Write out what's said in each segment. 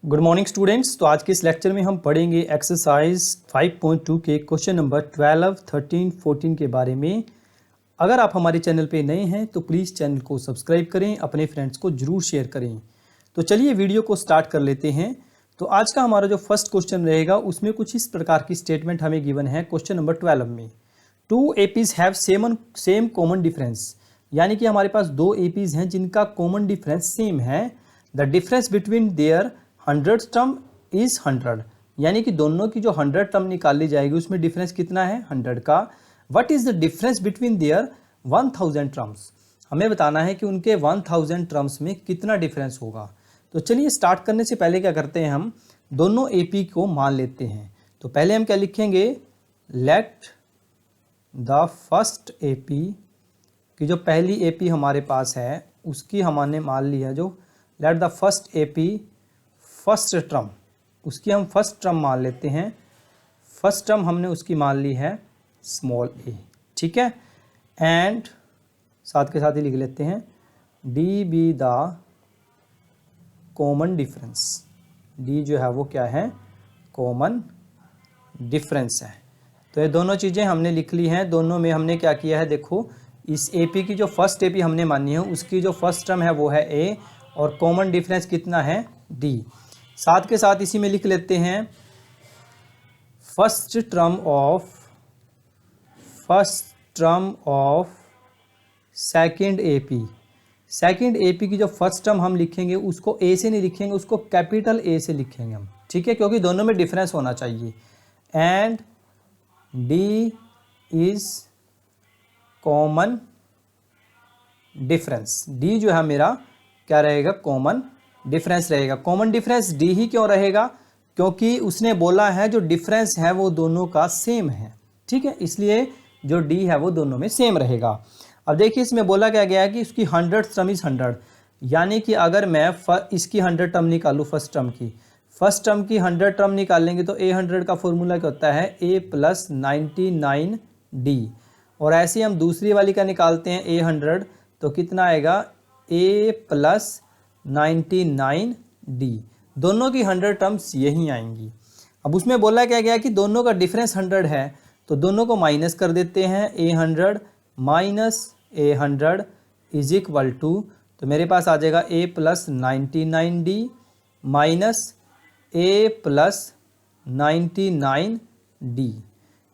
Good morning students. तो आज के इस लेक्चर में हम पढ़ेंगे एक्सरसाइज 5.2 के क्वेश्चन नंबर 12, 13, 14 के बारे में। अगर आप हमारे चैनल पे नए हैं तो प्लीज़ चैनल को सब्सक्राइब करें, अपने फ्रेंड्स को ज़रूर शेयर करें। तो चलिए वीडियो को स्टार्ट कर लेते हैं। तो आज का हमारा जो फर्स्ट क्वेश्चन रहेगा उसमें कुछ इस प्रकार की स्टेटमेंट हमें गिवन है क्वेश्चन नंबर 12 में। 2 APs have same common difference, यानी कि हमारे पास 2 APs हैं जिनका कॉमन डिफरेंस सेम है। The difference between their 100 term is 100, यानी कि दोनों की जो 100 टर्म निकाली जाएगी उसमें डिफरेंस कितना है 100 का। What is the difference between their 1000 terms, हमें बताना है कि उनके 1000 टर्म्स में कितना डिफरेंस होगा। तो चलिए स्टार्ट करने से पहले क्या करते हैं, हम दोनों AP को मान लेते हैं। तो पहले हम क्या लिखेंगे, लेट द फर्स्ट AP की जो पहली AP हमारे पास है उसकी हमने मान लिया, जो let the first AP first term, उसकी हम फर्स्ट टर्म मान लेते हैं। फर्स्ट टर्म हमने उसकी मान ली है स्मॉल a, ठीक है। एंड साथ के साथ ही लिख लेते हैं D be the common difference. D जो है वो क्या है, कॉमन डिफरेंस है। तो ये दोनों चीज़ें हमने लिख ली हैं। दोनों में हमने क्या किया है, देखो इस AP की जो फर्स्ट AP हमने मानी है उसकी जो फर्स्ट टर्म है वो है a और कॉमन डिफरेंस कितना है d। साथ के साथ इसी में लिख लेते हैं first term of second AP। Second AP की जो फर्स्ट टर्म हम लिखेंगे उसको A से नहीं लिखेंगे, उसको कैपिटल A से लिखेंगे हम, ठीक है, क्योंकि दोनों में डिफरेंस होना चाहिए। And D is common difference. D जो है मेरा क्या रहेगा, कॉमन डिफरेंस रहेगा। कॉमन डिफरेंस D ही क्यों रहेगा, क्योंकि उसने बोला है जो डिफरेंस है वो दोनों का सेम है, ठीक है, इसलिए जो D है वो दोनों में सेम रहेगा। अब देखिए इसमें बोला क्या गया है कि उसकी 100 टर्म इज 100, यानी कि अगर मैं इसकी 100 टर्म निकालूँ, फर्स्ट टर्म की 100 टर्म निकालेंगे तो A100 का फॉर्मूला क्या होता है, A + 99D। और ऐसे हम दूसरी वाली का निकालते हैं A100, तो कितना आएगा A + 99D। दोनों की 100 टर्म्स यही आएंगी। अब उसमें बोला क्या गया कि दोनों का डिफरेंस 100 है, तो दोनों को माइनस कर देते हैं। A100 - A100 is equal to, तो मेरे पास आ जाएगा A + 99D minus A + 99D।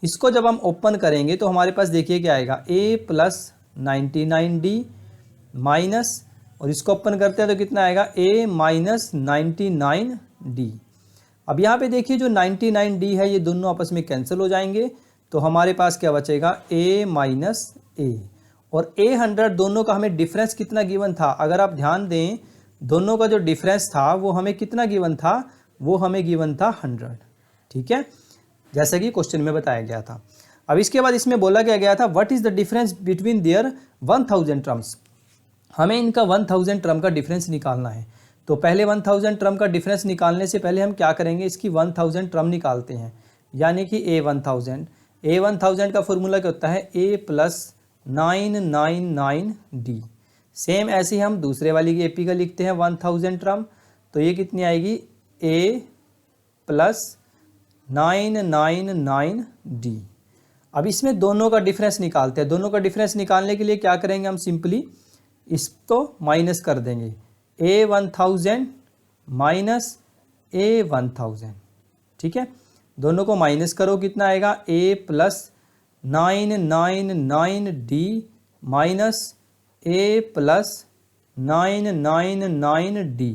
इसको जब हम ओपन करेंगे तो हमारे पास देखिए क्या आएगा, A + 99D माइनस, और इसको ओपन करते हैं तो कितना आएगा A - 99D। अब यहाँ पे देखिए जो 99D है ये दोनों आपस में कैंसिल हो जाएंगे, तो हमारे पास क्या बचेगा A - A। और A100 दोनों का हमें डिफरेंस कितना गिवन था, अगर आप ध्यान दें दोनों का जो डिफरेंस था वो हमें कितना गिवन था, वो हमें गिवन था 100, ठीक है, जैसा कि क्वेश्चन में बताया गया था। अब इसके बाद इसमें बोला क्या गया था, what is the difference between their 1000 terms, हमें इनका 1000 टर्म का डिफरेंस निकालना है। तो पहले 1000 टर्म का डिफरेंस निकालने से पहले हम क्या करेंगे, इसकी 1000 टर्म निकालते हैं, यानी कि A1000 का फॉर्मूला क्या होता है, A + 999D। सेम ऐसे ही हम दूसरे वाली की AP का लिखते हैं 1000 टर्म, तो ये कितनी आएगी A + 999D। अब इसमें दोनों का डिफरेंस निकालते हैं। दोनों का डिफरेंस निकालने के लिए क्या करेंगे, हम सिंपली इसको माइनस कर देंगे। A1000 माइनस A1000, ठीक है, दोनों को माइनस करो, कितना आएगा A + 999D minus A + 999D,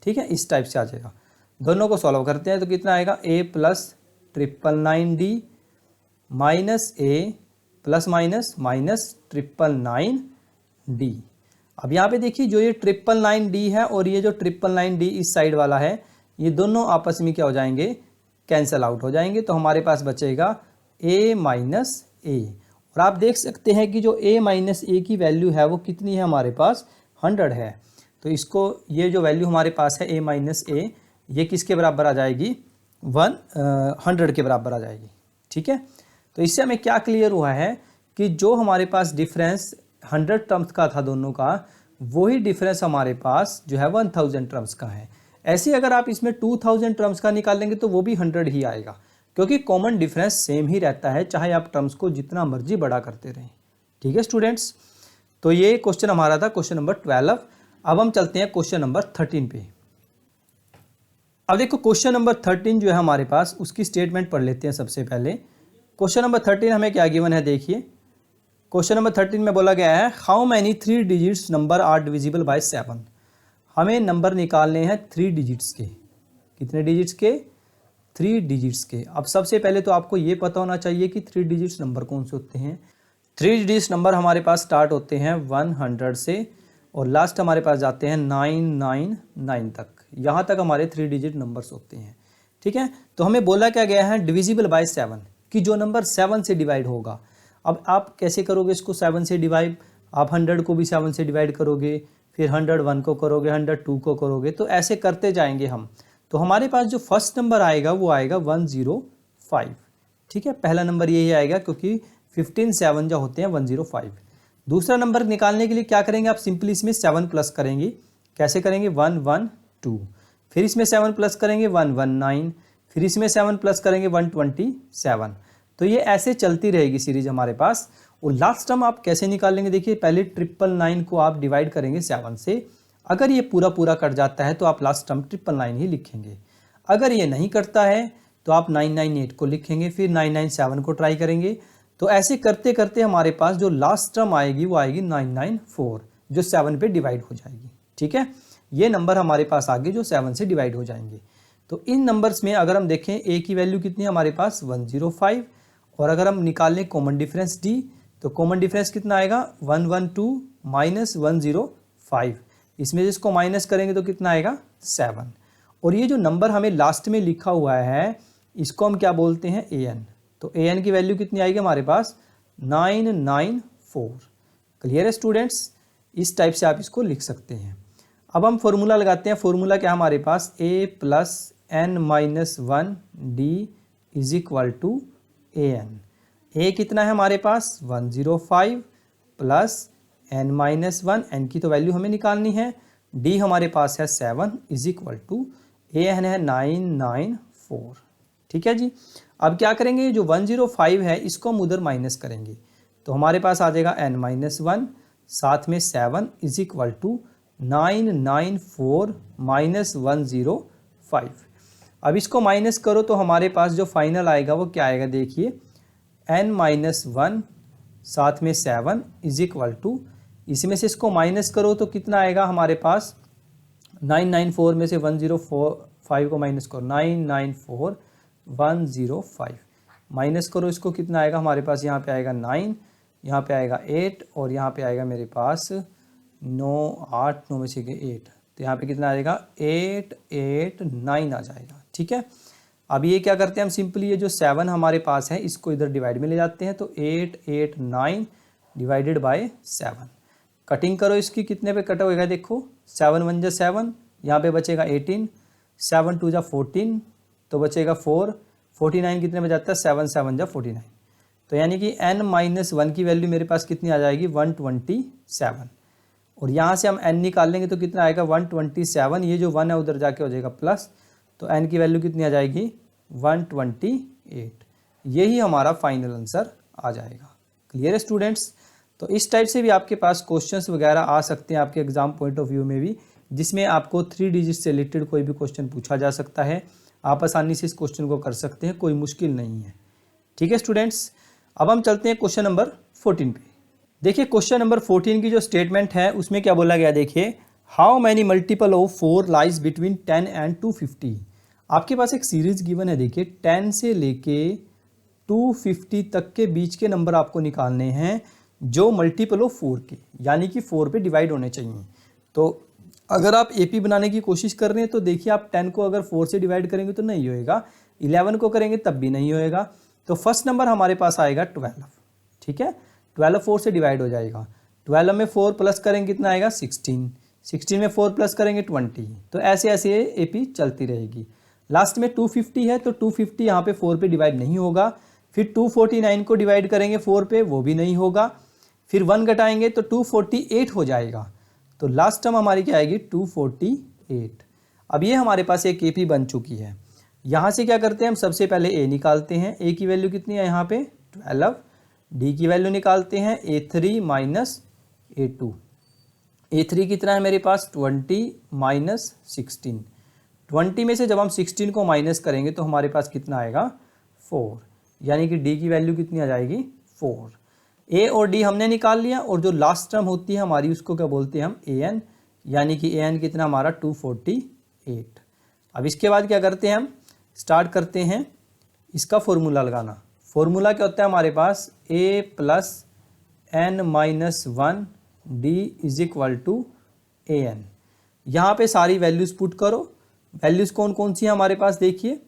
ठीक है, इस टाइप से आ जाएगा। दोनों को सॉल्व करते हैं तो कितना आएगा A + 999D minus A + minus 999D। अब यहाँ पे देखिए जो ये 999D है और ये जो 999D इस साइड वाला है, ये दोनों आपस में क्या हो जाएंगे, कैंसल आउट हो जाएंगे। तो हमारे पास बचेगा A - A। और आप देख सकते हैं कि जो A - A की वैल्यू है वो कितनी है, हमारे पास 100 है। तो इसको ये जो वैल्यू हमारे पास है A - A, ये किसके बराबर आ जाएगी, 100 के बराबर आ जाएगी, ठीक है। तो इससे हमें क्या क्लियर हुआ है कि जो हमारे पास डिफरेंस 100 टर्म्स का था दोनों का, वही डिफरेंस हमारे पास जो है 1000 टर्म्स का है। ऐसे अगर आप इसमें 2000 टर्म्स का निकालेंगे तो वो भी 100 ही आएगा, क्योंकि कॉमन डिफरेंस सेम ही रहता है, चाहे आप टर्म्स को जितना मर्जी बड़ा करते रहें। ठीक है स्टूडेंट्स, तो ये क्वेश्चन हमारा था क्वेश्चन नंबर 12। अब हम चलते हैं क्वेश्चन नंबर 13 पे। अब देखो क्वेश्चन नंबर 13 जो है हमारे पास, उसकी स्टेटमेंट पढ़ लेते हैं सबसे पहले। क्वेश्चन नंबर 13 हमें क्या गिवन है, देखिए क्वेश्चन नंबर 13 में बोला गया है how many 3 digits number are divisible by 7। हमें नंबर निकालने हैं 3 डिजिट्स के। कितने डिजिट्स के? 3 डिजिट्स के। अब सबसे पहले तो आपको ये पता होना चाहिए कि 3 डिजिट्स नंबर कौन से होते हैं। 3 डिजिट्स नंबर हमारे पास स्टार्ट होते हैं 100 से और लास्ट हमारे पास जाते हैं 999 तक। यहाँ तक हमारे 3 डिजिट नंबर्स होते हैं। ठीक है, तो हमें बोला क्या गया है डिविजिबल बाय 7, कि जो नंबर 7 से डिवाइड होगा। अब आप कैसे करोगे इसको 7 से डिवाइड? आप 100 को भी 7 से डिवाइड करोगे, फिर 101 को करोगे, 102 को करोगे, तो ऐसे करते जाएंगे हम। तो हमारे पास जो फर्स्ट नंबर आएगा वो आएगा 105। ठीक है, पहला नंबर यही आएगा क्योंकि 15 7 जो होते हैं 105। दूसरा नंबर निकालने के लिए क्या करेंगे आप? सिंपली इसमें 7 प्लस करेंगे। कैसे करेंगे? 112। फिर इसमें 7 प्लस करेंगे 119। फिर इसमें 7 प्लस करेंगे 127। तो ये ऐसे चलती रहेगी सीरीज हमारे पास। और लास्ट टर्म आप कैसे निकालेंगे? देखिए पहले 999 को आप डिवाइड करेंगे 7 से। अगर ये पूरा पूरा कट जाता है तो आप लास्ट टर्म 999 ही लिखेंगे। अगर ये नहीं कटता है तो आप 998 को लिखेंगे, फिर 997 को ट्राई करेंगे। तो ऐसे करते करते हमारे पास जो लास्ट टर्म आएगी वो आएगी 994, जो 7 पे डिवाइड हो जाएगी। ठीक है, ये नंबर हमारे पास आगे जो 7 से डिवाइड हो जाएंगे। तो इन नंबर्स में अगर हम देखें ए की वैल्यू कितनी है हमारे पास 105, और अगर हम निकाल लें कॉमन डिफरेंस डी, तो कॉमन डिफरेंस कितना आएगा 112 माइनस 105। इसमें जिसको माइनस करेंगे तो कितना आएगा 7। और ये जो नंबर हमें लास्ट में लिखा हुआ है इसको हम क्या बोलते हैं? an। तो an की वैल्यू कितनी आएगी हमारे पास 994। क्लियर है स्टूडेंट्स? इस टाइप से आप इसको लिख सकते हैं। अब हम फॉर्मूला लगाते हैं। फॉर्मूला क्या हमारे पास a plus n minus 1 d is equal to an। a कितना है हमारे पास 105 प्लस n माइनस 1, n की तो वैल्यू हमें निकालनी है, d हमारे पास है 7 इज इक्वल टू an है 994। ठीक है जी। अब क्या करेंगे? जो 105 है इसको हम उधर माइनस करेंगे, तो हमारे पास आ जाएगा n माइनस 1 साथ में 7 इज इक्वल टू 994 माइनस 105। अब इसको माइनस करो तो हमारे पास जो फाइनल आएगा वो क्या आएगा? देखिए n माइनस 1 साथ में 7 इज इक्वल टू, इसमें से इसको माइनस करो तो कितना आएगा हमारे पास? 994 में से 105 को माइनस करो, 994 105 माइनस करो, इसको कितना आएगा हमारे पास? यहाँ पे आएगा 9, यहाँ पे आएगा 8 और यहाँ पे आएगा मेरे पास 9 8 9 में से 8, तो यहाँ पे कितना आएगा 889 आ जाएगा। ठीक है, अब ये क्या करते हैं हम? सिंपली ये जो 7 हमारे पास है इसको इधर डिवाइड में ले जाते हैं, तो 889 डिवाइडेड बाय 7। कटिंग करो इसकी, कितने पे कट होएगा? देखो 7 1 जा 7, यहाँ पे बचेगा 18, 7 2 जा 14, तो बचेगा 4, 49 कितने में जाता है? 7 7 जा 49। तो यानी कि n माइनस 1 की वैल्यू मेरे पास कितनी आ जाएगी? 127। और यहाँ से हम n निकाल लेंगे तो कितना आएगा? 127। ये जो 1 है उधर जाके हो जाएगा प्लस, तो n की वैल्यू कितनी आ जाएगी? 128। यही हमारा फाइनल आंसर आ जाएगा। क्लियर है स्टूडेंट्स? तो इस टाइप से भी आपके पास क्वेश्चंस वगैरह आ सकते हैं आपके एग्जाम पॉइंट ऑफ व्यू में भी, जिसमें आपको 3 डिजिट से रिलेटेड कोई भी क्वेश्चन पूछा जा सकता है। आप आसानी से इस क्वेश्चन को कर सकते हैं, कोई मुश्किल नहीं है। ठीक है स्टूडेंट्स, अब हम चलते हैं क्वेश्चन नंबर 14 पे। देखिए क्वेश्चन नंबर 14 की जो स्टेटमेंट है उसमें क्या बोला गया? देखिए how many multiple of 4 lies between 10 and 250। आपके पास एक सीरीज गिवन है। देखिए 10 से लेके 250 तक के बीच के नंबर आपको निकालने हैं जो मल्टीपल ऑफ 4 के, यानी कि 4 पे डिवाइड होने चाहिए। तो अगर आप एपी बनाने की कोशिश कर रहे हैं तो देखिए आप 10 को अगर 4 से डिवाइड करेंगे तो नहीं होएगा, 11 को करेंगे तब भी नहीं होएगा। तो फर्स्ट नंबर हमारे पास आएगा 12। ठीक है, 12 4 से डिवाइड हो जाएगा। 12 में 4 प्लस करेंगे कितना आएगा? 16। 16 में 4 प्लस करेंगे 20। तो ऐसे ऐसे एपी चलती रहेगी। लास्ट में 250 है तो 250 यहाँ पे 4 पे डिवाइड नहीं होगा। फिर 249 को डिवाइड करेंगे 4 पे, वो भी नहीं होगा। फिर 1 घटाएंगे तो 248 हो जाएगा। तो लास्ट टर्म हमारी क्या आएगी? 248। अब ये हमारे पास एक KP बन चुकी है। यहाँ से क्या करते हैं हम, सबसे पहले A निकालते हैं। A की वैल्यू कितनी है यहाँ पे 12, D की वैल्यू निकालते हैं A3 माइनस A2। A3 कितना है मेरे पास 20 माइनस 16। 20 में से जब हम 16 को माइनस करेंगे तो हमारे पास कितना आएगा 4, यानी कि D की वैल्यू कितनी आ जाएगी 4। A और D हमने निकाल लिया और जो लास्ट टर्म होती है हमारी उसको क्या बोलते हैं हम AN, यानी कि AN कितना हमारा 248। अब इसके बाद क्या करते हैं हम, स्टार्ट करते हैं इसका फॉर्मूला लगाना। फॉर्मूला क्या होता है हमारे पास A plus N minus 1 D is equal to AN। यहाँ पे सारी वैल्यूज़ पुट करो। वैल्यूज़ कौन कौन सी है हमारे पास देखिए,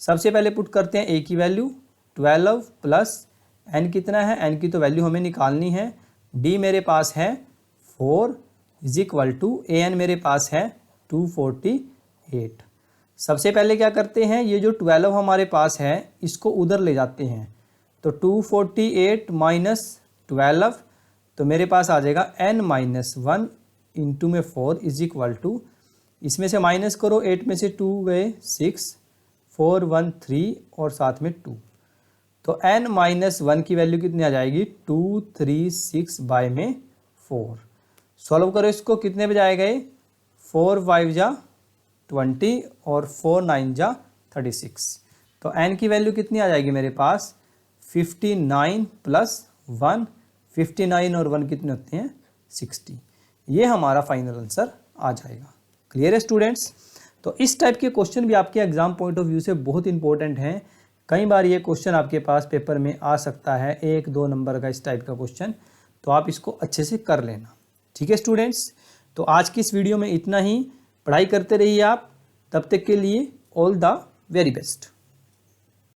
सबसे पहले पुट करते हैं A की वैल्यू 12 प्लस N कितना है, N की तो वैल्यू हमें निकालनी है। D मेरे पास है 4 इज इक्वल टू AN मेरे पास है 248। सबसे पहले क्या करते हैं, ये जो 12 हमारे पास है इसको उधर ले जाते हैं, तो 248 माइनस 12 तो मेरे पास आ जाएगा N माइनस 1 इंटू में 4 इज इक्वल टू, इसमें से माइनस करो 8 में से 2 गए 6, 4 1 3 और साथ में 2, तो N माइनस 1 की वैल्यू कितनी आ जाएगी 236 बाय में 4। सॉल्व करो इसको, कितने बजे आएगा ये 4 5 जा 20 और 4 9 जा 36, तो N की वैल्यू कितनी आ जाएगी मेरे पास 59 प्लस 1, 59 और 1 कितने होते हैं 60। ये हमारा फाइनल आंसर आ जाएगा। क्लियर है स्टूडेंट्स। तो इस टाइप के क्वेश्चन भी आपके एग्जाम पॉइंट ऑफ व्यू से बहुत इंपॉर्टेंट हैं। कई बार ये क्वेश्चन आपके पास पेपर में आ सकता है, 1-2 नंबर का इस टाइप का क्वेश्चन, तो आप इसको अच्छे से कर लेना। ठीक है स्टूडेंट्स, तो आज की इस वीडियो में इतना ही। पढ़ाई करते रहिए आप, तब तक के लिए ऑल द वेरी बेस्ट।